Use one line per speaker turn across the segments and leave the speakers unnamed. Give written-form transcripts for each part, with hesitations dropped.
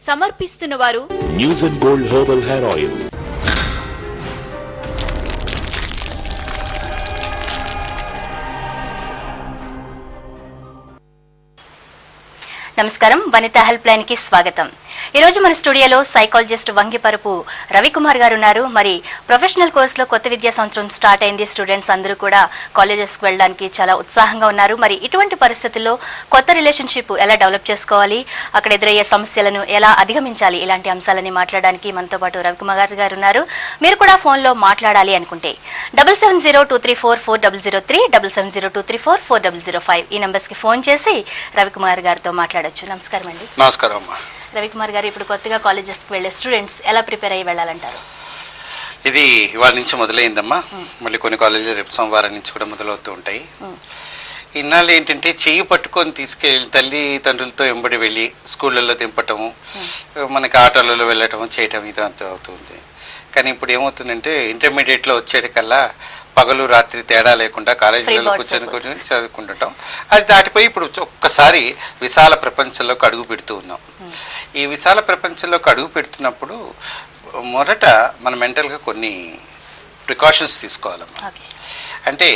సమర్పిస్తున్న వారు
news and gold herbal hair oil.
నమస్కారం, వనిత హెల్ప్ లైన్ కి స్వాగతం. ఈ రోజు మన స్టూడియోలో సైకాలజిస్ట్ వంగిపరపు రవికుమార్ గారు ఉన్నారు. మరి ప్రొఫెషనల్ కోర్సులో కొత్త విద్యా సంవత్సరం స్టార్ట్ అయింది. స్టూడెంట్స్ అందరూ కూడా కాలేజెస్కి వెళ్ళడానికి చాలా ఉత్సాహంగా ఉన్నారు. మరి ఇటువంటి పరిస్థితుల్లో కొత్త రిలేషన్షిప్ ఎలా డెవలప్ చేసుకోవాలి, అక్కడ ఎదురయ్యే సమస్యలను ఎలా అధిగమించాలి, ఇలాంటి అంశాలని మాట్లాడడానికి మనతో పాటు రవికుమార్ గారు ఉన్నారు. మీరు కూడా ఫోన్లో మాట్లాడాలి అనుకుంటే 7702344003 7702344005 ఈ నెంబర్స్కి ఫోన్ చేసి రవికుమార్ గారితో మాట్లాడొచ్చు. నమస్కారం అండి.
నమస్కారం అమ్మా.
రవికుమార్ గారు, ఇప్పుడు కొత్తగా కాలేజెస్కి వెళ్ళే స్టూడెంట్స్ ఎలా ప్రిపేర్ అయ్యి వెళ్ళాలంటారు?
ఇది ఇవాళ నుంచి మొదలైందమ్మా. మళ్ళీ కొన్ని కాలేజీలు రేపు సోమవారం నుంచి కూడా మొదలవుతూ ఉంటాయి. ఇన్నాళ్ళు ఏంటంటే చెయ్యి పట్టుకొని తీసుకెళ్ళి తల్లిదండ్రులతో వెంబడి వెళ్ళి స్కూళ్ళల్లో దింపటము, మనకి ఆటోలలో వెళ్ళటము చేయటం ఇదంతా అవుతుంది. కానీ ఇప్పుడు ఏమవుతుందంటే ఇంటర్మీడియట్లో వచ్చేటికల్లా పగలు రాత్రి తేడా లేకుండా కాలేజీలలో కూర్చొని చదువుకుంటుంటాం. అది దాటిపోయి ఇప్పుడు ఒక్కసారి విశాల ప్రపంచంలోకి అడుగు పెడుతూ ఉన్నాం. ఈ విశాల ప్రపంచంలోకి అడుగు పెడుతున్నప్పుడు మొదట మన మెంటల్గా కొన్ని ప్రికాషన్స్ తీసుకోవాలమ్మా. అంటే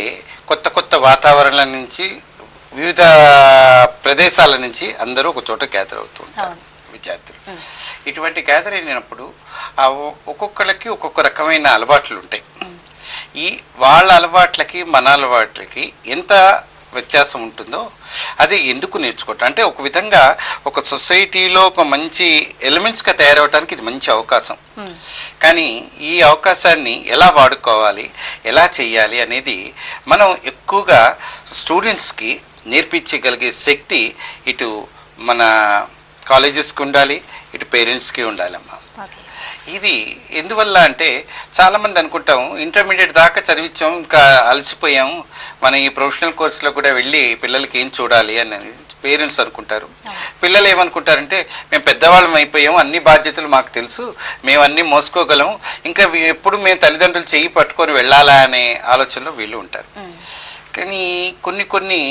కొత్త కొత్త వాతావరణాల నుంచి, వివిధ ప్రదేశాల నుంచి అందరూ ఒక చోట గ్యాదర్ అవుతూ ఉంటారు విద్యార్థులు. ఇటువంటి గ్యాదర్ అయినప్పుడు ఒక్కొక్కళ్ళకి ఒక్కొక్క రకమైన అలవాట్లు ఉంటాయి. ఈ వాళ్ళ అలవాట్లకి మన అలవాట్లకి ఎంత వ్యత్యాసం ఉంటుందో అది ఎందుకు నేర్చుకోవటం అంటే ఒక విధంగా ఒక సొసైటీలో ఒక మంచి ఎలిమెంట్స్గా తయారవడానికి ఇది మంచి అవకాశం. కానీ ఈ అవకాశాన్ని ఎలా వాడుకోవాలి, ఎలా చెయ్యాలి అనేది మనం ఎక్కువగా స్టూడెంట్స్కి నేర్పించగలిగే శక్తి ఇటు మన కాలేజెస్కి ఉండాలి, ఇటు పేరెంట్స్కి ఉండాలమ్మా. ఇది ఎందువల్ల అంటే చాలామంది అనుకుంటాం ఇంటర్మీడియట్ దాకా చదివించాం, ఇంకా అలసిపోయాం, మనం ఈ ప్రొఫెషనల్ కోర్సులో కూడా వెళ్ళి పిల్లలకి ఏం చూడాలి అని పేరెంట్స్ అనుకుంటారు. పిల్లలు ఏమనుకుంటారంటే మేము పెద్దవాళ్ళం అయిపోయాం, అన్ని బాధ్యతలు మాకు తెలుసు, మేము అన్నీ మోసుకోగలం, ఇంకా ఎప్పుడు మేము తల్లిదండ్రులు చెయ్యి పట్టుకొని వెళ్ళాలా అనే ఆలోచనలో వీళ్ళు ఉంటారు. కానీ కొన్ని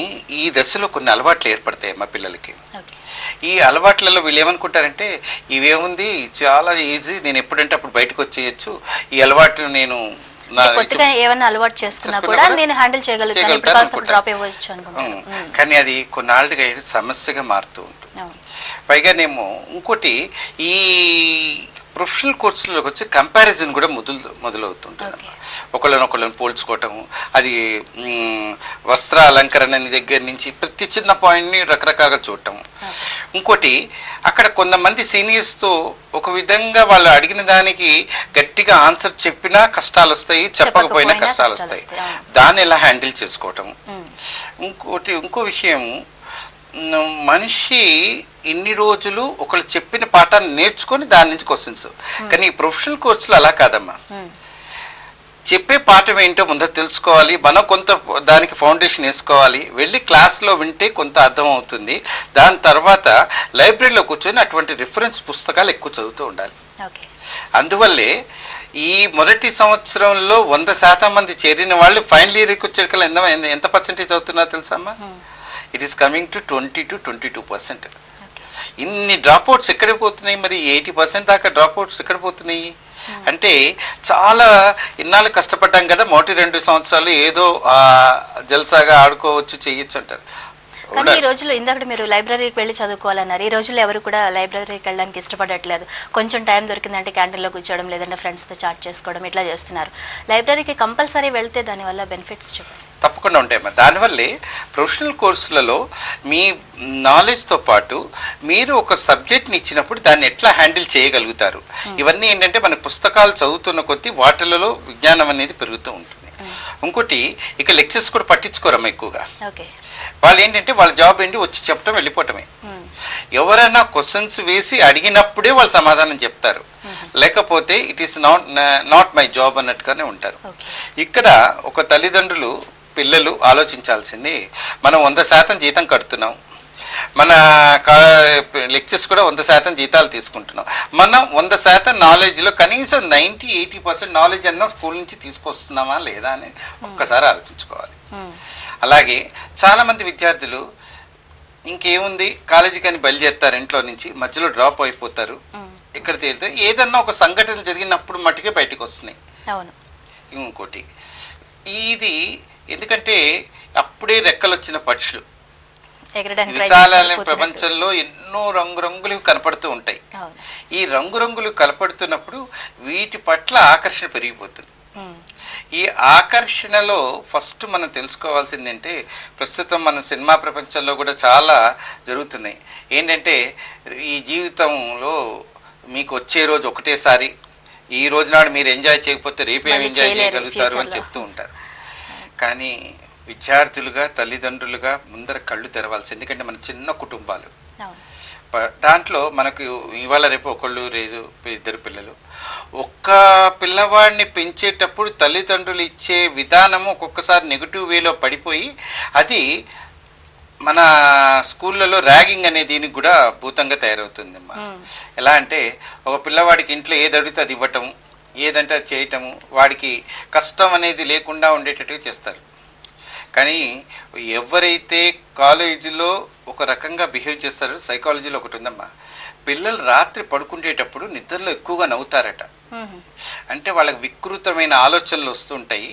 ఈ దశలో కొన్ని అలవాట్లు ఏర్పడతాయి మా పిల్లలకి. ఈ అలవాట్లలో వీళ్ళు ఏమనుకుంటారంటే ఇవేముంది, చాలా ఈజీ, నేను ఎప్పుడంటే అప్పుడు బయటకు వచ్చేయచ్చు, ఈ అలవాట్లు నేను
ఏమన్నా అలవాటు చేసుకున్నా కూడా నేను హ్యాండిల్ చేయగలుగుతాను.
కానీ అది కొన్నాళ్ళుగా సమస్యగా మారుతూ ఉంటుంది. పైగానేమో ఇంకోటి, ఈ ప్రొఫెషనల్ కోర్సులోకి వచ్చి కంపారిజన్ కూడా మొదలవుతుంటుంది. ఒకళ్ళనొకళ్ళని పోల్చుకోవటం, అది వస్త్ర అలంకరణ దగ్గర నుంచి ప్రతి చిన్న పాయింట్ని రకరకాలుగా చూడటం. ఇంకోటి, అక్కడ కొంతమంది సీనియర్స్తో ఒక విధంగా వాళ్ళు అడిగిన దానికి గట్టిగా ఆన్సర్ చెప్పినా కష్టాలు వస్తాయి, చెప్పకపోయినా కష్టాలు వస్తాయి. దాన్ని ఎలా హ్యాండిల్ చేసుకోవటం. ఇంకో విషయం, మనిషి ఇన్ని రోజులు ఒకళ్ళు చెప్పిన పాఠాన్ని నేర్చుకొని దాని నుంచి క్వశ్చన్స్. కానీ ఈ ప్రొఫెషనల్ కోర్సులో అలా కాదమ్మా. చెప్పే పాఠం ఏంటో ముందు తెలుసుకోవాలి, మనం కొంత దానికి ఫౌండేషన్ వేసుకోవాలి, వెళ్ళి క్లాస్లో వింటే కొంత అర్థం అవుతుంది. దాని తర్వాత లైబ్రరీలో కూర్చొని అటువంటి రిఫరెన్స్ పుస్తకాలు ఎక్కువ చదువుతూ ఉండాలి. అందువల్లే ఈ మొదటి సంవత్సరంలో 100% మంది చేరిన వాళ్ళు ఫైనల్ ఇయర్కి వచ్చేకల్లా ఎంత పర్సెంటేజ్ అవుతున్నారో తెలుసమ్మా? It is coming to 20 to 22%. ఇన్ని డ్రాప్అవుట్స్ ఎక్కడ పోతున్నాయి? మరి 80% దాకా డ్రాప్అవుట్స్ ఎక్కడ పోతున్నాయి అంటే చాలా ఇన్నాళ్ళు కష్టపడ్డాం కదా, మొదటి 2 సంవత్సరాలు ఏదో జల్సాగా ఆడుకోవచ్చు, చెయ్యొచ్చు అంటారు.
కానీ ఈ రోజుల్లో ఇందాక మీరు లైబ్రరీకి వెళ్ళి చదువుకోవాలన్నారు. ఈ రోజుల్లో ఎవరు కూడా లైబ్రరీకి వెళ్ళడానికి ఇష్టపడట్లేదు. కొంచెం టైం దొరికిందంటే క్యాంటీన్లో కూర్చోవడం, లేదంటే ఫ్రెండ్స్తో చాట్ చేసుకోవడం, ఇట్లా చేస్తున్నారు. లైబ్రరీకి కంపల్సరీ వెళ్తే దానివల్ల బెనిఫిట్స్ చెప్పండి.
తప్పకుండా ఉంటాయమ్మా. దానివల్లే ప్రొఫెషనల్ కోర్సులలో మీ నాలెడ్జ్తో పాటు మీరు ఒక సబ్జెక్ట్ని ఇచ్చినప్పుడు దాన్ని ఎట్లా హ్యాండిల్ చేయగలుగుతారు, ఇవన్నీ ఏంటంటే మన పుస్తకాలు చదువుతున్న కొద్దీ వాటిలలో విజ్ఞానం అనేది పెరుగుతూ ఉంటుంది. ఇంకోటి, ఇక లెక్చర్స్ కూడా పట్టించుకోరమ్మా ఎక్కువగా. వాళ్ళు ఏంటంటే వాళ్ళ జాబ్ ఏంటి, వచ్చి చెప్పడం వెళ్ళిపోవటమే. ఎవరైనా క్వశ్చన్స్ వేసి అడిగినప్పుడే వాళ్ళు సమాధానం చెప్తారు, లేకపోతే it is not my job అన్నట్టుగానే ఉంటారు. ఇక్కడ ఒక తల్లిదండ్రులు పిల్లలు ఆలోచించాల్సింది, మనం 100% జీతం కడుతున్నాం, మన లెక్చర్స్ కూడా 100% జీతాలు తీసుకుంటున్నాం, మనం 100% నాలెడ్జ్లో కనీసం 90-80% నాలెడ్జ్ అన్నా స్కూల్ నుంచి తీసుకొస్తున్నామా లేదా అని ఒక్కసారి ఆలోచించుకోవాలి. అలాగే చాలామంది విద్యార్థులు ఇంకేముంది కాలేజీకి అని బయలుదేరుతారు, ఇంట్లో నుంచి మధ్యలో డ్రాప్ అయిపోతారు. ఇక్కడ తేలితే ఏదన్నా ఒక సంఘటన జరిగినప్పుడు మట్టుకే బయటకు వస్తున్నాయి. ఇంకోటి ఇది ఎందుకంటే అప్పుడే రెక్కలు వచ్చిన పక్షులు విశాలమైన ప్రపంచంలో ఎన్నో రంగురంగులు కనపడుతూ ఉంటాయి. ఈ రంగురంగులు కనపడుతున్నప్పుడు వీటి పట్ల ఆకర్షణ పెరిగిపోతుంది. ఈ ఆకర్షణలో ఫస్ట్ మనం తెలుసుకోవాల్సింది ఏంటంటే, ప్రస్తుతం మన సినిమా ప్రపంచంలో కూడా చాలా జరుగుతున్నాయి. ఏంటంటే ఈ జీవితంలో మీకు వచ్చే రోజు ఒకటేసారి, ఈ రోజు నాడు మీరు ఎంజాయ్ చేయకపోతే రేపేం ఎంజాయ్ చేయగలుగుతారు అని చెప్తూ ఉంటారు. కానీ విద్యార్థులుగా తల్లిదండ్రులుగా ముందర కళ్ళు తెరవాల్సి, ఎందుకంటే మన చిన్న కుటుంబాలు, దాంట్లో మనకు ఇవాళ రేపు ఒకళ్ళు లేదు ఇద్దరు పిల్లలు. ఒక్క పిల్లవాడిని పెంచేటప్పుడు తల్లిదండ్రులు ఇచ్చే విధానము ఒక్కొక్కసారి నెగిటివ్ వేలో పడిపోయి అది మన స్కూళ్ళలో ర్యాగింగ్ అనే దీనికి కూడా భూతంగా తయారవుతుందమ్మా. ఎలా అంటే ఒక పిల్లవాడికి ఇంట్లో ఏది అడిగితే అది ఇవ్వటము, ఏదంటే అది చేయటము, వాడికి కష్టం అనేది లేకుండా ఉండేటట్టుగా చేస్తారు. కానీ ఎవరైతే కాలేజీలో ఒక రకంగా బిహేవ్ చేస్తారో, సైకాలజీలో ఒకటి ఉందమ్మా, పిల్లలు రాత్రి పడుకునేటప్పుడు నిద్రలో ఎక్కువగా నవ్వుతారట. అంటే వాళ్ళకి వికృతమైన ఆలోచనలు వస్తుంటాయి.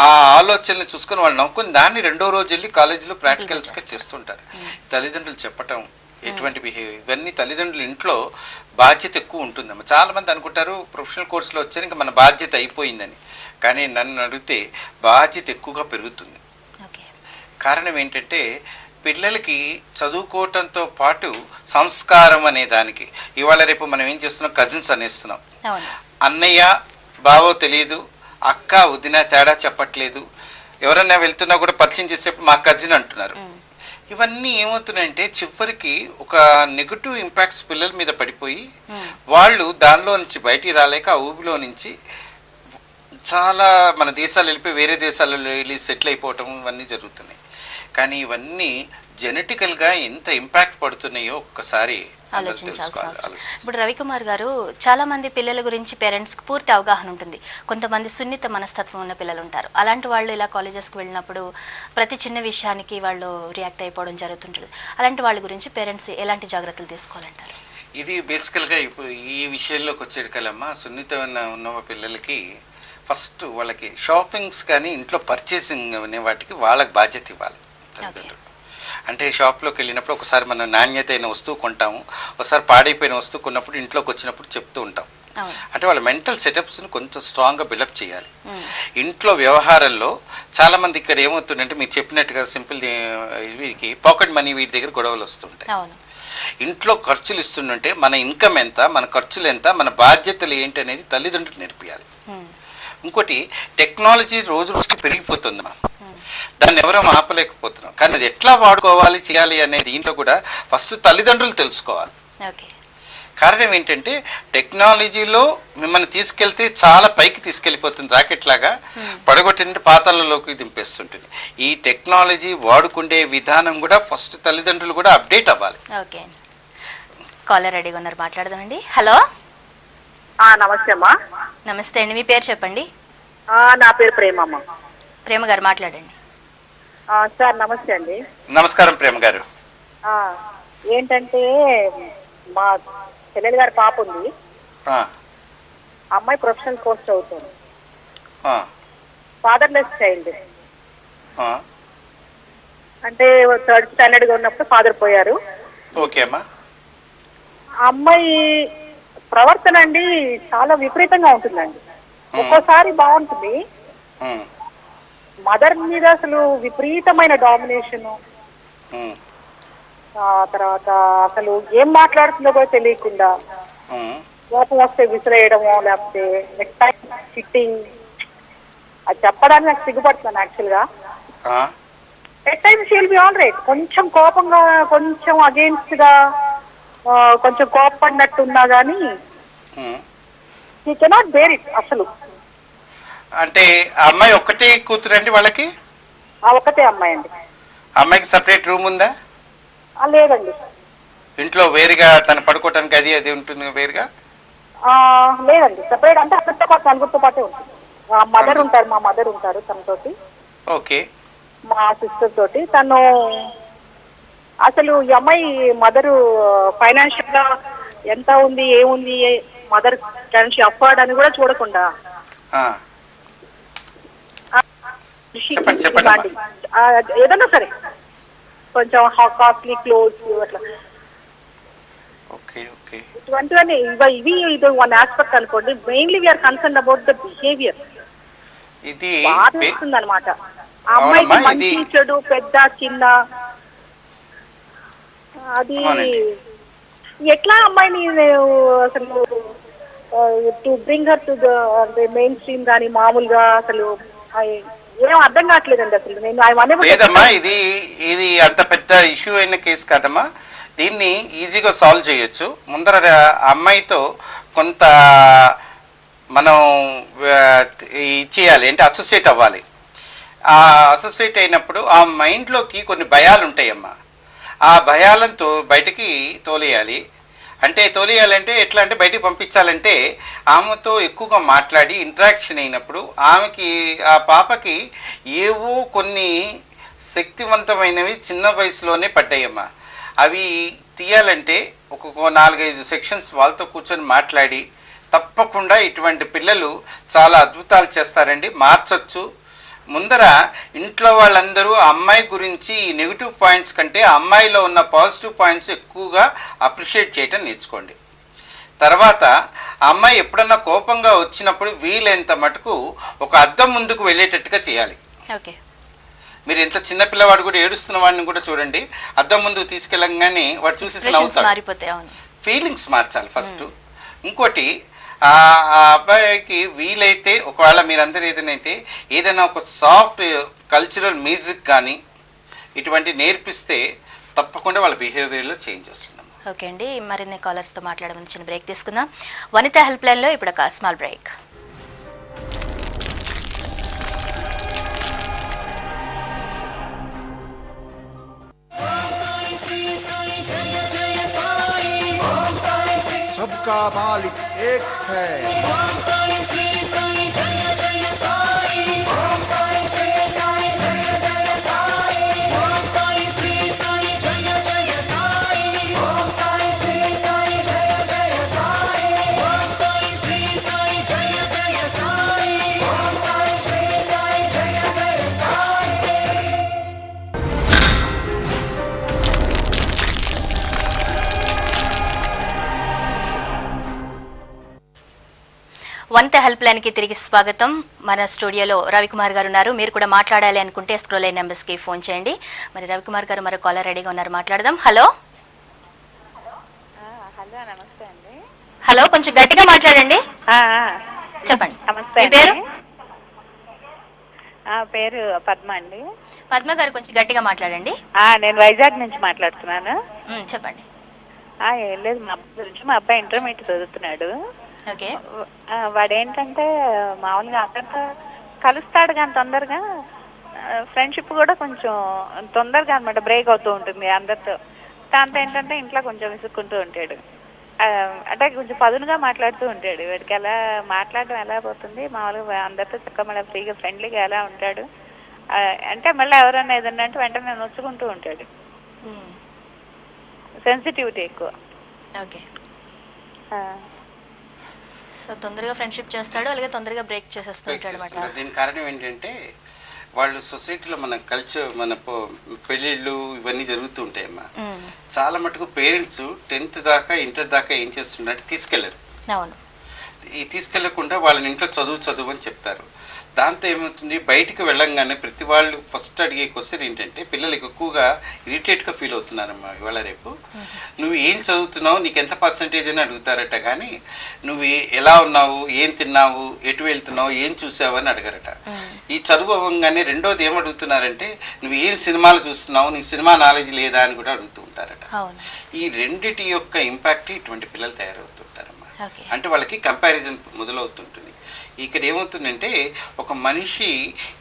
ఆ ఆలోచనలు చూసుకొని వాళ్ళు నవ్వుకొని దాన్ని రెండో రోజు వెళ్ళి కాలేజీలో ప్రాక్టికల్స్గా చేస్తుంటారు. తల్లిదండ్రులు చెప్పటం, ఎటువంటి బిహేవ్, ఇవన్నీ తల్లిదండ్రులు ఇంట్లో బాధ్యత ఎక్కువ ఉంటుందమ్మా. చాలామంది అనుకుంటారు ప్రొఫెషనల్ కోర్సులో వచ్చారు ఇంకా మన బాధ్యత అయిపోయిందని. కానీ నన్ను అడిగితే బాధ్యత ఎక్కువగా పెరుగుతుంది. కారణం ఏంటంటే పిల్లలకి చదువుకోవటంతో పాటు సంస్కారం అనే దానికి, ఇవాళ రేపు మనం ఏం చేస్తున్నాం, కజిన్స్ అనేస్తున్నాం. అన్నయ్య బావో తెలియదు, అక్క వదిన తేడా చెప్పట్లేదు, ఎవరన్నా వెళ్తున్నా కూడా పరిచయం చేసేటప్పుడు మా కజిన్ అంటున్నారు. ఇవన్నీ ఏమవుతున్నాయంటే చివరికి ఒక నెగటివ్ ఇంపాక్ట్స్ పిల్లల మీద పడిపోయి వాళ్ళు దానిలో నుంచి బయటికి రాలేక ఆ ఊబిలో నుంచి చాలా మన దేశాలు వెళ్ళిపోయి వేరే దేశాలలో వెళ్ళి సెటిల్ అయిపోవటం ఇవన్నీ జరుగుతున్నాయి. కానీ ఇవన్నీ జెనెటికల్గా ఎంత ఇంపాక్ట్ పడుతున్నాయో ఒక్కసారి
ఆలోచించాల్సి. ఇప్పుడు రవికుమార్ గారు, చాలా మంది పిల్లల గురించి పేరెంట్స్కి పూర్తి అవగాహన ఉంటుంది, కొంతమంది సున్నిత మనస్తత్వం ఉన్న పిల్లలు ఉంటారు. అలాంటి వాళ్ళు ఇలా కాలేజెస్కి వెళ్ళినప్పుడు ప్రతి చిన్న విషయానికి వాళ్ళు రియాక్ట్ అయిపోవడం జరుగుతుంటుంది. అలాంటి వాళ్ళ గురించి పేరెంట్స్ ఎలాంటి జాగ్రత్తలు తీసుకోవాలంటారు?
ఇది బేసికల్గా ఇప్పుడు ఈ విషయంలోకి వచ్చేటికలమ్మా, సున్నితమైన ఉన్న పిల్లలకి ఫస్ట్ వాళ్ళకి షాపింగ్స్ కానీ ఇంట్లో పర్చేసింగ్ అనే వాటికి వాళ్ళకి బాధ్యత ఇవ్వాలి తల్లిదండ్రులు. అంటే షాప్లోకి వెళ్ళినప్పుడు ఒకసారి మనం నాణ్యత అయిన వస్తువు కొంటాము, ఒకసారి పాడైపోయిన వస్తువు కొన్నప్పుడు ఇంట్లోకి వచ్చినప్పుడు చెప్తూ ఉంటాం. అంటే వాళ్ళ మెంటల్ సెటప్స్ని కొంచెం స్ట్రాంగ్గా బిల్డప్ చేయాలి. ఇంట్లో వ్యవహారంలో చాలామంది ఇక్కడ ఏమవుతుందంటే మీరు చెప్పినట్టుగా సింపుల్ వీరికి పాకెట్ మనీ వీటి దగ్గర గొడవలు వస్తుంటాయి. ఇంట్లో ఖర్చులు ఇస్తుంటే మన ఇన్కమ్ ఎంత, మన ఖర్చులు ఎంత, మన బాధ్యతలు ఏంటి అనేది తల్లిదండ్రులు నేర్పియాలి. ఇంకోటి టెక్నాలజీ రోజు రోజుకి పెరిగిపోతుంది, దాన్ని ఎవరో ఆపలేకపోతున్నాం. కానీ అది ఎట్లా వాడుకోవాలి చేయాలి అనేది దీంట్లో కూడా ఫస్ట్ తల్లిదండ్రులు తెలుసుకోవాలి. కారణం ఏంటంటే టెక్నాలజీలో మిమ్మల్ని తీసుకెళ్తే చాలా పైకి తీసుకెళ్ళిపోతుంది, రాకెట్ లాగా పడగొట్టిన పాతాలలోకి దింపేస్తుంటుంది. ఈ టెక్నాలజీ వాడుకునే విధానం కూడా ఫస్ట్ తల్లిదండ్రులు కూడా అప్డేట్ అవ్వాలి.
ఓకే, కాలర్ రెడీగా ఉన్నారు, మాట్లాడదామండి. హలో,
నమస్తే అమ్మా.
నమస్తే అండి, మీ పేరు చెప్పండి.
నా పేరు ప్రేమమ్మ.
ప్రేమ గారు మాట్లాడండి.
సార్ నమస్తే అండి.
నమస్కారం ప్రేమ గారు.
ఏంటంటే మా చెల్లెలి గారి పాప ఉంది, అమ్మాయి ప్రొఫెషనల్ కోర్స్ చదువుతుంది, ఫాదర్లెస్ చైల్డ్. అంటే 3rd స్టాండర్డ్ గా ఉన్నప్పుడు ఫాదర్ పోయారు.
ఓకే అమ్మా.
అమ్మాయి ప్రవర్తన అండి చాలా విపరీతంగా ఉంటుందండి. ఒక్కోసారి బాగుంటుంది, మదర్ మీద అసలు విపరీతమైన డామినేషన్, తర్వాత అసలు ఏం మాట్లాడుతుందో కూడా తెలియకుండా కోపం వస్తే విసిరేయడము, లేకపోతే నెక్స్ట్ టైం చిట్టింగ్. అది చెప్పడానికి నాకు సిగ్గుపడుతున్నాను యాక్చువల్గా. At times she will be all right. కొంచెం కోపంగా, కొంచెం అగేన్స్ట్ గా, కొంచెం కోపడినట్టు ఉన్నా గానీ షీ కెనాట్ బేర్ ఇట్ అసలు.
అంటే ఆ అమ్మాయి ఒక్కటే కూతురండి వాళ్ళకి?
ఒకటే అమ్మాయి అండి.
అమ్మాయికి సపరేట్ రూమ్ ఉందా?
లేదండి.
ఇంట్లో వేరుగా తను పడుకోవటానికి అది ఉంటుంది వేరుగా?
లేదండి, సపరేట్. అంటే అక్కడితో పాటు నలుగురితో పాటే ఉంటుంది. మదర్ ఉంటారు, మా మదర్ ఉంటారు తనతోటి.
ఓకే.
మా సిస్టర్ తోటి. తను అసలు ఈ అమ్మాయి మదరు ఫైనాన్షియల్ గా ఎంత ఉంది, ఏముంది, మదర్ కెన్ షీ అఫోర్డ్ అని కూడా చూడకుండా ఏదన్నా సరే కొంచెం కాస్ట్లీ క్లోత్స్ అట్లా ఇటువంటివన్నీ ఇవి ఇది వన్ ఆస్పెక్ట్ అనుకోండి. Mainly we are concern about the behaviour.
ఇది
బాధిస్తుంది అనమాట. ఆ అమ్మాయికి మంచి చెడు, పెద్ద చిన్న, అది ఎట్లా అమ్మాయిని అసలు to bring her to the main stream కానీ మామూలుగా అసలు ఏం అర్థం కావట్లేదండి అసలు. నేను
లేదమ్మా, ఇది అంత పెద్ద ఇష్యూ అయిన కేసు కాదమ్మా. దీన్ని ఈజీగా సాల్వ్ చేయొచ్చు. ముందర అమ్మాయితో కొంత మనం ఇచ్చేయాలి, అంటే అసోసియేట్ అవ్వాలి. ఆ అసోసియేట్ అయినప్పుడు ఆ మైండ్లోకి కొన్ని భయాలు ఉంటాయమ్మా. ఆ భయాలతో బయటికి తోలేయాలి. అంటే తోలేయాలంటే ఎట్లా అంటే బయటికి పంపించాలంటే ఆమెతో ఎక్కువగా మాట్లాడి ఇంటరాక్షన్ అయినప్పుడు ఆమెకి, ఆ పాపకి ఏవో కొన్ని శక్తివంతమైనవి చిన్న వయసులోనే పడ్డాయమ్మా. అవి తీయాలంటే ఒక్కొక్క 4-5 సెక్షన్స్ వాళ్ళతో కూర్చొని మాట్లాడి, తప్పకుండా ఇటువంటి పిల్లలు చాలా అద్భుతాలు చేస్తారండి, మార్చొచ్చు. ముందర ఇంట్లో వాళ్ళందరూ అమ్మాయి గురించి ఈ నెగిటివ్ పాయింట్స్ కంటే అమ్మాయిలో ఉన్న పాజిటివ్ పాయింట్స్ ఎక్కువగా అప్రిషియేట్ చేయటం నేర్చుకోండి. తర్వాత అమ్మాయి ఎప్పుడన్నా కోపంగా వచ్చినప్పుడు వీలైనంత మటుకు ఒక అద్దం ముందుకు వెళ్ళేటట్టుగా చేయాలి.
ఓకే.
మీరు ఎంత చిన్న పిల్లవాడు కూడా ఏడుస్తున్న వాడిని కూడా చూడండి, అద్దం ముందుకు తీసుకెళ్ళగానే వాడు చూసి నవ్వుతాడు. ఫీలింగ్స్ మార్చాలి ఫస్ట్. ఇంకోటి, ఆ అబ్బాయికి వీలైతే ఒకవేళ మీరందరూ ఏదైనా ఒక సాఫ్ట్ కల్చరల్ మ్యూజిక్ కానీ ఇటువంటి నేర్పిస్తే తప్పకుండా వాళ్ళ బిహేవియర్లో చేంజ్ వస్తుంది.
ఓకే అండి, మరిన్ని కాలర్స్తో మాట్లాడమని చిన్న బ్రేక్ తీసుకుందాం. వనితా హెల్ప్ లైన్లో ఇప్పుడు ఒక స్మాల్ బ్రేక్.
सबका मालिक एक है.
వనిత హెల్ప్ లైన్ కి తిరిగి స్వాగతం. మన స్టూడియోలో రవికుమార్ గారు ఉన్నారు. మీరు కూడా మాట్లాడాలి అనుకుంటే స్క్రోల్ అయిన నెంబర్స్ కి ఫోన్ చేయండి. మరి రవికుమార్ గారు మరో కాలర్ రెడీగా ఉన్నారు, మాట్లాడదాం. హలో.
నమస్తే అండి.
హలో, కొంచెం గట్టిగా మాట్లాడండి. చెప్పండి.
నమస్తే.
పేరు?
పేరు పద్మ అండి.
పద్మ గారు కొంచెం గట్టిగా మాట్లాడండి.
నేను వైజాగ్ నుంచి మాట్లాడుతున్నాను.
చెప్పండి.
ఏం లేదు, మా అబ్బాయి గురించి. మా అబ్బాయి ఇంటర్మీడియట్ చదువుతున్నాడు.
ఓకే.
వాడేంటంటే మామూలుగా అందరితో కలుస్తాడు కానీ తొందరగా ఫ్రెండ్షిప్ కూడా కొంచెం తొందరగా అనమాట బ్రేక్ అవుతూ ఉంటుంది అందరితో. దాంతో ఏంటంటే ఇంట్లో కొంచెం విసుక్కుంటూ ఉంటాడు. అంటే కొంచెం పదునుగా మాట్లాడుతూ ఉంటాడు. వాడికి ఎలా మాట్లాడడం ఎలా పోతుంది, మామూలుగా అందరితో చక్కగా మళ్ళీ ఫ్రీగా ఫ్రెండ్లీగా ఎలా ఉంటాడు. అంటే మళ్ళీ ఎవరైనా ఏదన్నా అంటే వెంటనే నొచ్చుకుంటూ ఉంటాడు. సెన్సిటివిటీ ఎక్కువ.
ఓకే. సో తొందరగా ఫ్రెండ్షిప్ చేస్తాడు, అలాగే తొందరగా బ్రేక్ చేసేస్తుంటాడు అన్నమాట.
దీని కారణం ఏంటంటే వాళ్ళు సొసైటీలో మన కల్చర్, మన పెళ్ళిళ్ళు ఇవన్నీ జరుగుతూ ఉంటాయమ్మా. చాలా మటుకు పేరెంట్స్ 10th దాకా ఇంటర్ దాకా ఏం చేస్తున్నట్టు తీసుకెళ్లరు.
అవును.
ఈ తీసుకెళ్లకుండా వాళ్ళని ఇంట్లో చదువు అని చెప్తారు. దాంతో ఏమవుతుంది, బయటికి వెళ్ళంగానే ప్రతి వాళ్ళు ఫస్ట్ అడిగే క్వశ్చన్ ఏంటంటే, పిల్లలకి ఎక్కువగా ఇరిటేట్గా ఫీల్ అవుతున్నారమ్మా ఇవాళ రేపు. నువ్వు ఏం చదువుతున్నావు, నీకు ఎంత పర్సంటేజ్ అని అడుగుతారట, కానీ నువ్వు ఎలా ఉన్నావు, ఏం తిన్నావు, ఎటు వెళ్తున్నావు, ఏం చూసావు అని అడగరట. ఈ చదువు అవ్వగానే రెండోది ఏమడుగుతున్నారంటే నువ్వు ఏం సినిమాలు చూస్తున్నావు, నీకు సినిమా నాలెడ్జ్ లేదా అని కూడా అడుగుతూ ఉంటారట. ఈ రెండిటి యొక్క ఇంపాక్ట్ ఇటువంటి పిల్లలు తయారవుతుంటారమ్మా. అంటే వాళ్ళకి కంపారిజన్ మొదలవుతుంటుంది. ఇక్కడ ఏమవుతుందంటే ఒక మనిషి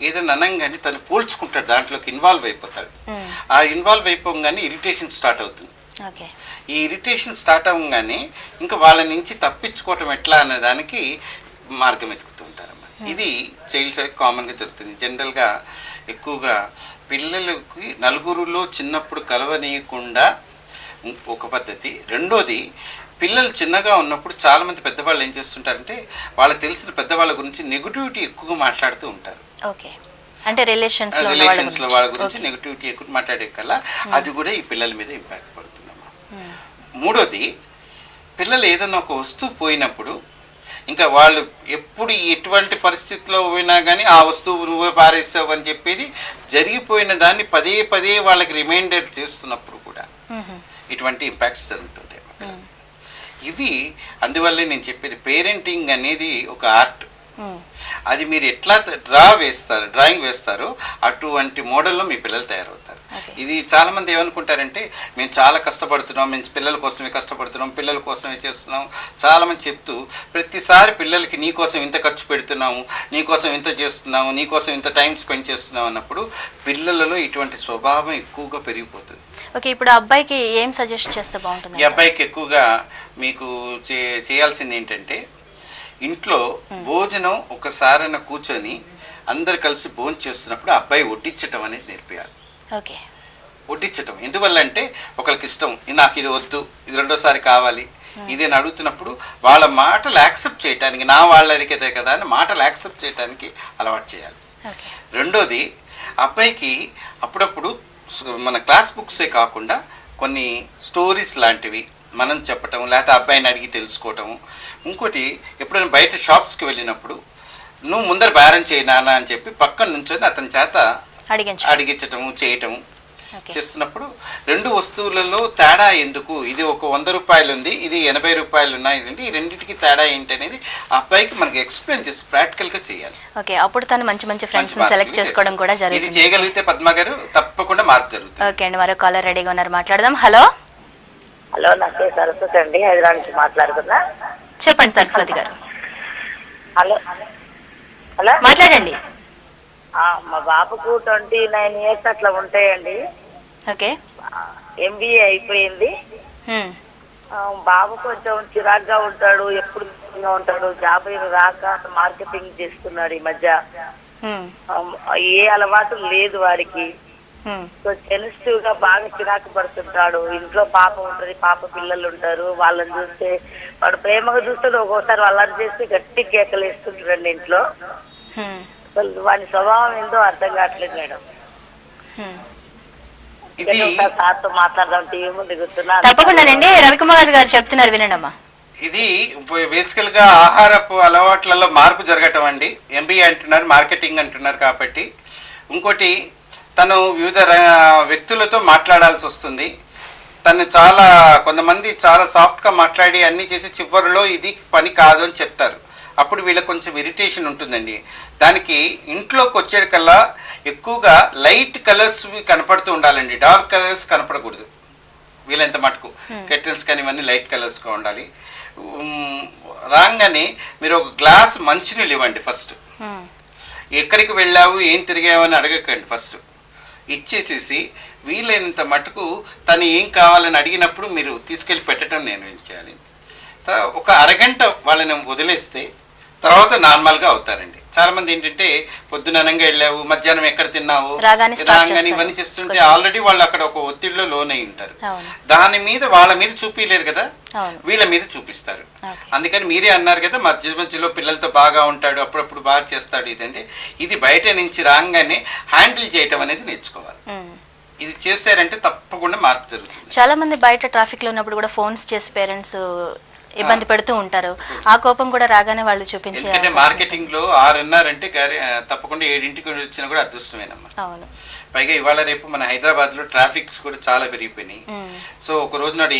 ఏదైనా అనంగానే తను పోల్చుకుంటాడు, దాంట్లోకి ఇన్వాల్వ్ అయిపోతాడు. ఆ ఇన్వాల్వ్ అయిపోగానే ఇరిటేషన్ స్టార్ట్ అవుతుంది. ఈ ఇరిటేషన్ స్టార్ట్ అవ్వగానే ఇంకా వాళ్ళ నుంచి తప్పించుకోవటం ఎట్లా అనే దానికి మార్గం వెతుకుతూ ఉంటారన్నమాట. ఇది చైల్డ్ సైడ్ కామన్గా జరుగుతుంది. జనరల్గా ఎక్కువగా పిల్లలకి నలుగురులో చిన్నప్పుడు కలవనీయకుండా ఒక పద్ధతి. రెండోది, పిల్లలు చిన్నగా ఉన్నప్పుడు చాలామంది పెద్దవాళ్ళు ఏం చేస్తుంటారంటే వాళ్ళకి తెలిసిన పెద్దవాళ్ళ గురించి నెగిటివిటీ ఎక్కువగా మాట్లాడుతూ ఉంటారు.
అంటే రిలేషన్స్లో
వాళ్ళ గురించి నెగిటివిటీ ఎక్కువ మాట్లాడే కల్లా అది కూడా ఈ పిల్లల మీద ఇంపాక్ట్ పడుతుందమ్మా. మూడోది, పిల్లలు ఏదైనా ఒక వస్తువు పోయినప్పుడు ఇంకా వాళ్ళు ఎప్పుడు ఎటువంటి పరిస్థితిలో పోయినా కానీ ఆ వస్తువు నువ్వే పారేస్తావు అని చెప్పేది జరిగిపోయిన దాన్ని పదే పదే వాళ్ళకి రిమైండర్ చేస్తున్నప్పుడు కూడా ఇటువంటి ఇంపాక్ట్స్ జరుగుతుంటాయి. ఇవి అందువల్లే నేను చెప్పేది పేరెంటింగ్ అనేది ఒక ఆర్ట్. అది మీరు ఎట్లా డ్రాయింగ్ వేస్తారో అటువంటి మోడల్లో మీ పిల్లలు తయారవుతారు. ఇది చాలా మంది ఏమనుకుంటారంటే మేము చాలా కష్టపడుతున్నాం, మేము పిల్లల కోసమే కష్టపడుతున్నాం, పిల్లల కోసమే చేస్తున్నాం చాలా మంది చెప్తూ ప్రతిసారి పిల్లలకి నీకోసం ఇంత ఖర్చు పెడుతున్నాము, నీకోసం ఇంత చేస్తున్నాము, నీకోసం ఇంత టైం స్పెండ్ చేస్తున్నాం అన్నప్పుడు పిల్లలలో ఇటువంటి స్వభావం ఎక్కువగా పెరిగిపోతుంది.
ఓకే, ఇప్పుడు అబ్బాయికి ఏం సజెస్ట్ చేస్తే బాగుంటుంది?
ఈ అబ్బాయికి ఎక్కువగా మీకు చేయాల్సింది ఏంటంటే ఇంట్లో భోజనం ఒకసారైన కూర్చొని అందరు కలిసి భోజనం చేస్తున్నప్పుడు అబ్బాయి వడ్డించటం అనేది నేర్పియాలి. వడ్డించటం ఎందువల్ల అంటే ఒకరికి ఇష్టం, నాకు ఇది వద్దు, ఇది రెండోసారి కావాలి, ఇదేని అడుగుతున్నప్పుడు వాళ్ళ మాటలు యాక్సెప్ట్ చేయడానికి, నా వాళ్ళదికే కదా అని మాటలు యాక్సెప్ట్ చేయడానికి అలవాటు చేయాలి. రెండోది, అబ్బాయికి అప్పుడప్పుడు మన క్లాస్ బుక్సే కాకుండా కొన్ని స్టోరీస్ లాంటివి మనం చెప్పటం, లేకపోతే అబ్బాయిని అడిగి తెలుసుకోవటము. ఇంకోటి, ఎప్పుడైనా బయట షాప్స్కి వెళ్ళినప్పుడు నువ్వు ముందర బేరం చేయి నాన్న అని చెప్పి పక్కన నుంచొని అతని చేత అడిగించటము చేయటము చేస్తున్నప్పుడు రెండు వస్తువులలో తేడా ఎందుకు, ఇది ఒక 100 రూపాయలు ఉంది, ఇది 80 రూపాయలు ఉన్నాయి, ఈ రెండింటికి తేడా ఏంటి అనేది అబ్బాయికి మనకి ఎక్స్ప్లెయిన్ చేసి ప్రాక్టికల్గా చేయాలి.
ఓకే, అప్పుడు తను మంచి మంచి ఫ్రెండ్స్ సెలెక్ట్ చేసుకోవడం కూడా జరుగుతుంది.
ఇది చేయగలిగితే పద్మ గారు తప్పకుండా మార్పు జరుగుతుంది.
ఓకే అండి, మరో కాలర్ రెడీగా ఉన్నారు, మాట్లాడదాం. హలో
హలో, నా పేరు సరస్వతి అండి, హైదరాబాద్ నుంచి మాట్లాడుతున్నా.
చెప్పండి సరస్వతి గారు.
హలో హలో,
మాట్లాడండి.
మా బాబుకు 29 years అట్లా ఉంటాయండి.
ఓకే,
MBA అయిపోయింది. బాబు కొంచెం చిరాగ్గా ఉంటాడు, ఎప్పుడు ఉంటాడు, జాబ్ రాక మార్కెటింగ్ చేస్తున్నాడు ఈ మధ్య. ఏ అలవాటు లేదు వాడికి. సో సెన్సిటివ్ గా బాగా చిరాకు పడుతుంటాడు. ఇంట్లో పాప ఉంటది, పాప పిల్లలు ఉంటారు, వాళ్ళని చూస్తే వాడు ప్రేమగా చూస్తాడు, ఒక్కోసారి వాళ్ళని చేస్తే గట్టి కేకలు వేస్తుంటాడండి ఇంట్లో. వాడి స్వభావం ఏందో అర్థం కావట్లేదు మేడం. సార్తో మాట్లాడదాం, టీవీ ముందు కూర్చున్నా.
తప్పకుండానండి, రవికుమార్ గారు చెప్తున్నారు, వినండమ్మా.
ఇది బేసికల్ గా ఆహారపు అలవాట్లలో మార్పు జరగటం అండి. MBA అంటున్నారు, మార్కెటింగ్ అంటున్నారు కాబట్టి. ఇంకోటి, తను వివిధ వ్యక్తులతో మాట్లాడాల్సి వస్తుంది. తను కొంతమంది చాలా సాఫ్ట్గా మాట్లాడి అన్నీ చేసి చివరిలో ఇది పని కాదు అని చెప్తారు. అప్పుడు వీళ్ళకి కొంచెం ఇరిటేషన్ ఉంటుందండి. దానికి ఇంట్లోకి వచ్చేకల్లా ఎక్కువగా లైట్ కలర్స్ కనపడుతూ ఉండాలండి, డార్క్ కలర్స్ కనపడకూడదు వీళ్ళంత మటుకు. కెటిల్స్ కానీ ఇవన్నీ లైట్ కలర్స్గా ఉండాలి. రాగానే మీరు ఒక గ్లాస్ మంచినీళ్ళు ఇవ్వండి ఫస్ట్. ఎక్కడికి వెళ్ళావు, ఏం తిరిగావు అని అడగకండి. ఫస్ట్ ఇచ్చేసేసి వీలైనంత మటుకు తను ఏం కావాలని అడిగినప్పుడు మీరు తీసుకెళ్ళి పెట్టడం నేను ఏం చేయాలి. ఒక అరగంట వాళ్ళని వదిలేస్తే తర్వాత నార్మల్గా అవుతారండి. చాలా మంది ఏంటంటే పొద్దుననంగా వెళ్ళావు, మధ్యాహ్నం ఎక్కడ తిన్నావు, రాగానే ఇవన్నీ చేస్తుంటే ఆల్రెడీ వాళ్ళు అక్కడ ఒక ఒత్తిడిలో లోనై ఉంటారు. దాని మీద వాళ్ళ మీద చూపించలేరు కదా, వీళ్ళ మీద చూపిస్తారు. అందుకని మీరే అన్నారు కదా, మధ్య మధ్యలో పిల్లలతో బాగా ఉంటాడు, అప్పుడప్పుడు బాగా చేస్తాడు. ఇదంటే ఇది బయట నుంచి రాగానే హ్యాండిల్ చేయటం అనేది నేర్చుకోవాలి. ఇది చేశారంటే తప్పకుండా మార్పు జరుగుతుంది.
చాలా మంది బయట ట్రాఫిక్ లో ఉన్నప్పుడు కూడా ఫోన్స్ చేసి పేరెంట్స్ ఇబ్బంది పెడుతూ ఉంటారు. ఆ కోపం కూడా రాగానే వాళ్ళు చూపించే.
ఎందుకంటే మార్కెటింగ్ లో 6:30 అంటే తప్పకుండా 7ంటికి వచ్చినా కూడా అదృష్టమేనమ్మా.
అవును.
పైగా ఇవాళ రేపు మన హైదరాబాద్ లో ట్రాఫిక్ కూడా చాలా పెరిగిపోయినాయి. సో ఒక రోజు నాడు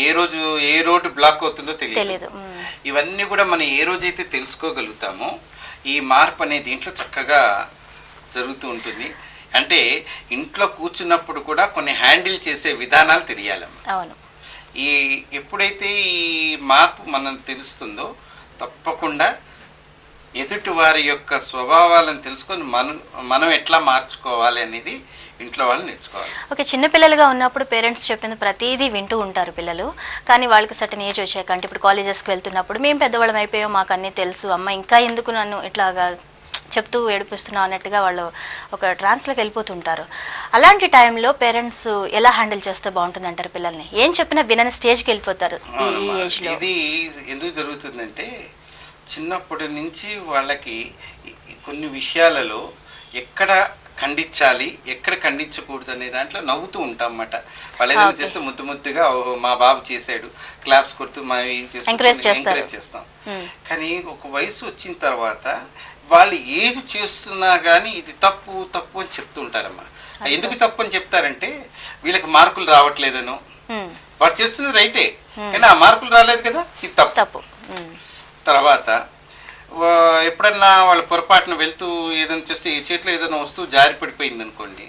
ఏ రోడ్డు బ్లాక్ అవుతుందో తెలియదు. ఇవన్నీ కూడా మనం ఏ రోజైతే తెలుసుకోగలుగుతామో ఈ మార్పు అనే దీంట్లో చక్కగా జరుగుతూ ఉంటుంది. అంటే ఇంట్లో కూర్చున్నప్పుడు కూడా కొన్ని హ్యాండిల్ చేసే విధానాలు తెలియాలమ్మా.
అవును.
ఎప్పుడైతే ఈ మార్పు మనం తెలుస్తుందో తప్పకుండా ఎదుటి వారి యొక్క స్వభావాలను తెలుసుకొని మనం ఎట్లా మార్చుకోవాలి అనేది ఇంట్లో వాళ్ళు నేర్చుకోవాలి.
ఓకే, చిన్నపిల్లలుగా ఉన్నప్పుడు పేరెంట్స్ చెప్పిన ప్రతిదీ వింటూ ఉంటారు పిల్లలు. కానీ వాళ్ళకి సర్టన్ ఏజ్ వచ్చాక, అంటే ఇప్పుడు కాలేజెస్కి వెళ్తున్నప్పుడు మేము పెద్దవాళ్ళం అయిపోయాం, మాకు అన్నీ తెలుసు, అమ్మ ఇంకా ఎందుకు నన్ను ఇట్లాగా చెప్తూ ఏడిపిస్తున్నావు అన్నట్టుగా వాళ్ళు ఒక ట్రాన్స్లోకి వెళ్ళిపోతుంటారు. అలాంటి టైంలో పేరెంట్స్ ఎలా హ్యాండిల్ చేస్తే బాగుంటుంది అంటారు? పిల్లల్ని ఏం చెప్పినా వినని స్టేజ్కి వెళ్ళిపోతారు ఈ ఏజ్లో.
ఇది ఎందుకు జరుగుతుందంటే చిన్నప్పటి నుంచి వాళ్ళకి కొన్ని విషయాలలో ఎక్కడ ఖండించాలి, ఎక్కడ ఖండించకూడదు అనే దాంట్లో నవ్వుతూ ఉంటాం అన్నమాట. వాళ్ళు ఏదైనా చేస్తే ముద్దుగా మా బాబు చేశాడు, క్లాప్స్ కొడుతూ ఎంకరేజ్ చేస్తాం. కానీ ఒక వయసు వచ్చిన తర్వాత వాళ్ళు ఏది చేస్తున్నా కానీ ఇది తప్పు తప్పు అని చెప్తూ ఉంటారమ్మా. ఎందుకు తప్పు అని చెప్తారంటే వీళ్ళకి మార్కులు రావట్లేదనో, వాడు చేస్తున్నది రైటే కానీ ఆ మార్కులు రాలేదు కదా, ఇది తప్పు. తర్వాత ఎప్పుడన్నా వాళ్ళ పొరపాటున వెళ్తూ ఏదైనా చేస్తే ఈ చేతిలో ఏదైనా వస్తువు జారి పడిపోయింది అనుకోండి,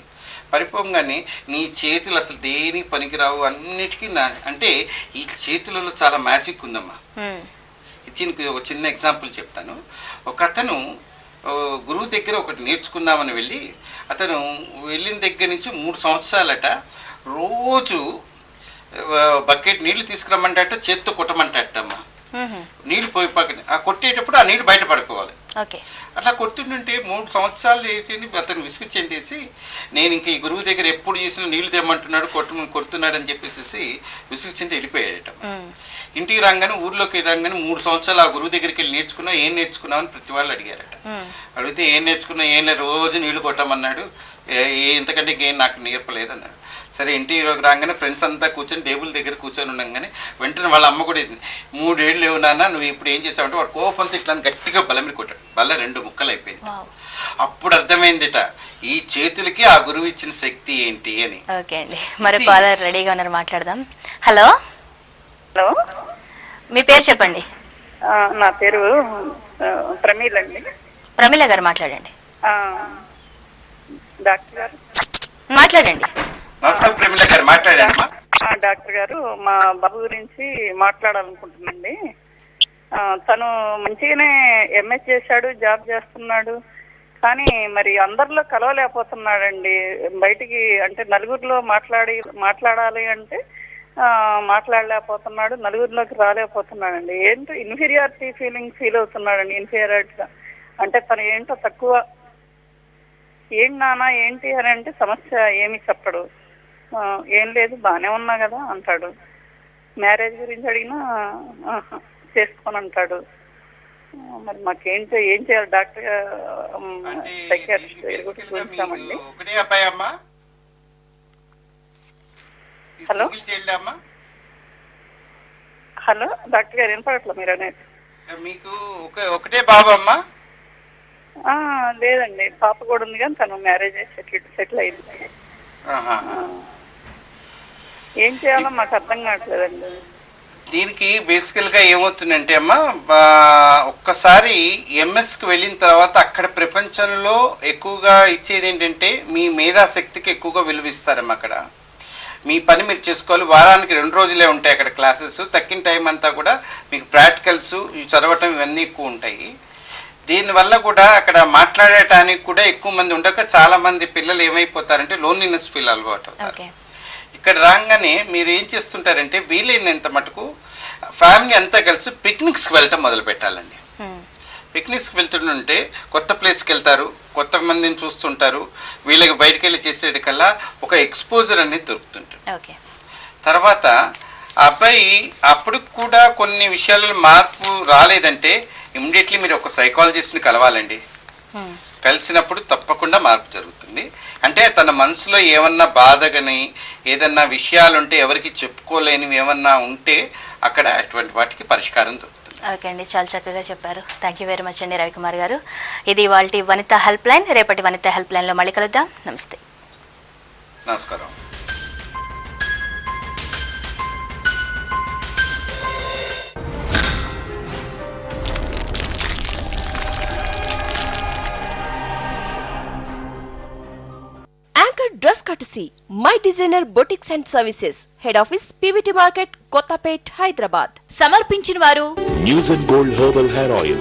పడిపోగానే నీ చేతులు అసలు దేనికి పనికిరావు, అన్నిటికీ అంటే ఈ చేతులలో చాలా మ్యాజిక్ ఉందమ్మా. దీనికి ఒక చిన్న ఎగ్జాంపుల్ చెప్తాను. ఒక అతను గురువు దగ్గర ఒకటి నేర్చుకుందామని వెళ్ళి, అతను వెళ్ళిన దగ్గర నుంచి 3 సంవత్సరాలట రోజు బకెట్ నీళ్లు తీసుకురమ్మంటట, చేత్తో కొట్టమంటమ్మా. నీళ్లు పోయి పక్కన కొట్టేటప్పుడు ఆ నీళ్లు బయట పడిపోవాలి. అట్లా కొట్టింటే 3 సంవత్సరాలు చేసి అతను విసుగు చెందేసి, నేను ఇంక ఈ గురువు దగ్గర ఎప్పుడు చేసినా నీళ్లు తెమ్మంటున్నాడు, కొడుతున్నాడు అని చెప్పేసి విసుగు చెంది వెళ్ళిపోయాడట. ఇంటికి రాగానే, ఊర్లోకి రాగానే 3 సంవత్సరాలు ఆ గురువు దగ్గరికి వెళ్ళి నేర్చుకున్నావు, ఏం నేర్చుకున్నావు అని ప్రతి వాళ్ళు అడిగారట. అడిగితే ఏం నేర్చుకున్నా, ఏం లేదు, రోజు నీళ్లు కొట్టమన్నాడు, ఇంతకంటే ఇంకేం నాకు నేర్పలేదు అన్నాడు. సరే ఇంటికి రాగానే ఫ్రెండ్స్ అంతా కూర్చొని టేబుల్ దగ్గర కూర్చొని ఉండగానే వెంటనే వాళ్ళ అమ్మ కూడా 3 ఏళ్ళు లేవు నాన్న, నువ్వు ఇప్పుడు ఏం చేసావంటే వాడు కోపంతో ఇట్లా గట్టిగా బల మీద కొట్టాడు. బల్ల 2 ముక్కలు అయిపోయింది. అప్పుడు అర్థమైందిట ఈ చేతులకి ఆ గురువు ఇచ్చిన శక్తి ఏంటి అని.
ఓకే అండి, మరి కాలర్ రెడీగా ఉన్నారు, మాట్లాడదాం. హలో
హలో,
మీ పేరు చెప్పండి.
నా పేరు ప్రమీల అండి.
ప్రమీల గారు మాట్లాడండి.
డాక్టర్ గారు
మాట్లాడండి.
నమస్కారం ప్రమీల గారు, మాట్లాడండి.
డాక్టర్ గారు, మా బాబు గురించి మాట్లాడాలనుకుంటున్నాండి. తను మంచిగానే ఎంఎస్ చేశాడు, జాబ్ చేస్తున్నాడు, కానీ మరి అందరిలో కలవలేకపోతున్నాడండి. బయటికి అంటే నలుగురిలో మాట్లాడాలి అంటే మాట్లాడలేకపోతున్నాడు, నలుగురిలోకి రాలేకపోతున్నాడండి. ఏంటో ఇన్ఫీరియారిటీ ఫీల్ అవుతున్నాడండి. ఇన్ఫీరియారిటీ అంటే తను ఏంటో తక్కువ, ఏంటి నాన్న ఏంటి అని అంటే సమస్య ఏమి చెప్పడు. ఏం లేదు బాగానే ఉన్నా కదా అంటాడు. మ్యారేజ్ గురించి అడిగినా చేసుకొని అంటాడు. మరి మాకేంటో ఏం చేయాలి డాక్టర్? సైకియాట్రిస్ట్ చూస్తామండి. హలో హలో డాక్టర్ గారు, వినపడట్లా మీరు అనేది?
మీకు ఒకటే బాబు అమ్మా?
లేదండి, పాప కూడా ఉంది కానీ తను మ్యారేజ్ సెటిల్ అయింది. ఏం చేయాలో మాకు అర్థం కావట్లేదండి.
దీనికి బేసికల్గా ఏమవుతుందంటే అమ్మా, ఒక్కసారి ఎంఎస్కి వెళ్ళిన తర్వాత అక్కడ ప్రపంచంలో ఎక్కువగా ఇచ్చేది ఏంటంటే మీ మేధాశక్తికి ఎక్కువగా విలువిస్తారమ్మా. అక్కడ మీ పని మీరు చేసుకోవాలి. వారానికి 2 రోజులే ఉంటాయి అక్కడ క్లాసెస్. తక్కిన టైం అంతా కూడా మీకు ప్రాక్టికల్స్ చదవటం ఇవన్నీ ఎక్కువ ఉంటాయి. దీనివల్ల కూడా అక్కడ మాట్లాడటానికి కూడా ఎక్కువ మంది ఉండక చాలా మంది పిల్లలు ఏమైపోతారంటే లోన్లీనెస్ ఫీల్ అలవాటు అవుతారు. ఇక్కడ రాగానే మీరు ఏం చేస్తుంటారంటే వీలైనంత మటుకు ఫ్యామిలీ అంతా కలిసి పిక్నిక్స్కి వెళ్ళటం మొదలు పెట్టాలండి. పిక్నిక్స్కి వెళ్తుంటే కొత్త ప్లేస్కి వెళ్తారు, కొత్త మందిని చూస్తుంటారు. వీళ్ళకి బయటకు వెళ్ళి చేసేటికల్లా ఒక ఎక్స్పోజర్ అనేది దొరుకుతుంటుంది. తర్వాత అబ్బాయి అప్పుడు కూడా కొన్ని విషయాలలో మార్పు రాలేదంటే ఇమ్మీడియట్లీ మీరు ఒక సైకాలజిస్ట్ని కలవాలండి. కలిసినప్పుడు తప్పకుండా మార్పు జరుగుతుంది. అంటే తన మనసులో ఏమన్నా బాధగాని ఏదన్నా విషయాలుంటే ఎవరికి చెప్పుకోలేనివి ఏమన్నా ఉంటే అక్కడ అటువంటి వాటికి పరిష్కారం దొరుకుతుంది.
ఓకే అండి, చాలా చక్కగా చెప్పారు. థ్యాంక్ యూ వెరీ మచ్ అండి రవికుమార్ గారు. ఇది ఇవాల్టి వనితా హెల్ప్ లైన్. రేపటి వనితా హెల్ప్ లైన్లో మళ్ళీ కలుద్దాం. నమస్తే.
నమస్కారం.
courtesy My Designer Boutiques and Services, Head Office, PVT Market, Kottapet, Hyderabad.
సమర్పించిన వారు
News and Gold Herbal Hair Oil.